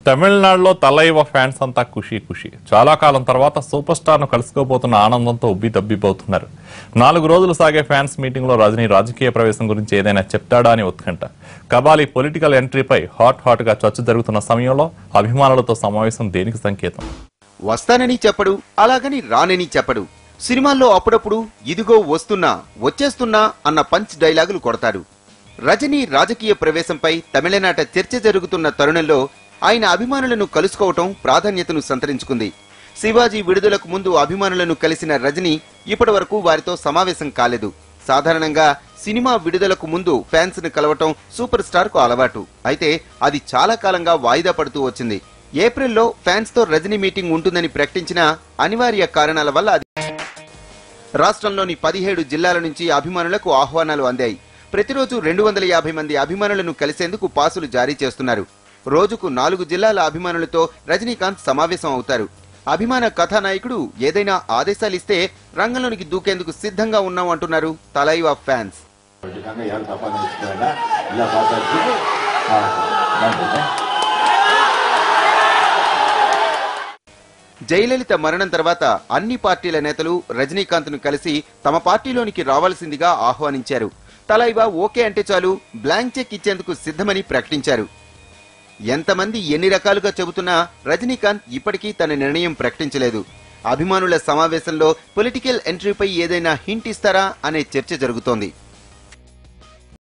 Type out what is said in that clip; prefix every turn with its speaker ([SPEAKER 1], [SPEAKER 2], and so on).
[SPEAKER 1] తమిళనాడులో తలైవ ఫ్యాన్స్ అంతా ఖుషీ ఖుషీ. చాలా కాలం తర్వాత సూపర్ స్టార్ ను కలుసుకోబోతున్న ఆనందంతో ఉబ్బి తబ్బిపోతున్నారు. 4 రోజులు సాగే ఫ్యాన్స్ మీటింగ్ లో రజనీ రాజకీయ ప్రవేశం గురించి ఏదైనా చెప్తాడా అని ఉత్కంఠ. కబాలి పొలిటికల్ ఎంట్రీపై హాట్ గా చర్చ జరుగుతున్న సమయంలో అభిమానులతో సమావేశం దేనికి సంకేతం?
[SPEAKER 2] వస్తానని చెప్పడు, అలాగని రానని చెప్పడు. సినిమాల్లో అప్పుడప్పుడు ఇదిగో వస్తున్నా, వచ్చేస్తున్నా అన్న పంచ్ డైలాగులు కొడతాడు. రజనీ రాజకీయ ప్రవేశంపై తమిళనాట చర్చ జరుగుతున్న తరుణంలో ఆయన అభిమానులను కలుసుకోవటం ప్రాధాన్యతను సంతరించుకుంది. శివాజీ విడుదలకు ముందు అభిమానులను కలిసిన రజనీ ఇప్పటి వరకు వారితో సమావేశం కాలేదు. సాధారణంగా సినిమా విడుదలకు ముందు ఫ్యాన్స్ ను కలవటం సూపర్ స్టార్ కు అలవాటు. అయితే అది చాలా కాలంగా వాయిదా పడుతూ వచ్చింది. ఏప్రిల్లో ఫ్యాన్స్ తో రజనీ మీటింగ్ ఉంటుందని ప్రకటించిన అనివార్య కారణాల వల్ల అది రాష్ట్రంలోని 17 జిల్లాల నుంచి అభిమానులకు ఆహ్వానాలు అందాయి. ప్రతిరోజు 250 మంది అభిమానులను కలిసేందుకు పాసులు జారీ చేస్తున్నారు. రోజుకు 4 జిల్లాల అభిమానులతో రజనీకాంత్ సమావేశం అవుతారు. అభిమాన కథానాయకుడు ఏదైనా ఆదేశాలిస్తే రంగంలోనికి దూకేందుకు సిద్ధంగా ఉన్నాం అంటున్నారు తలైవా ఫ్యాన్స్. జయలలిత మరణం తర్వాత అన్ని పార్టీల నేతలు రజనీకాంత్ ను కలిసి తమ పార్టీలోనికి రావాల్సిందిగా ఆహ్వానించారు. తలైవా ఓకే అంటే చాలు బ్లాంక్ చెక్ ఇచ్చేందుకు సిద్ధమని ప్రకటించారు. ఎంతమంది ఎన్ని రకాలుగా చెబుతున్నా రజనీకాంత్ ఇప్పటికీ తన నిర్ణయం ప్రకటించలేదు. అభిమానుల సమావేశంలో పొలిటికల్ ఎంట్రీపై ఏదైనా హింట్ ఇస్తారా అనే చర్చ జరుగుతోంది.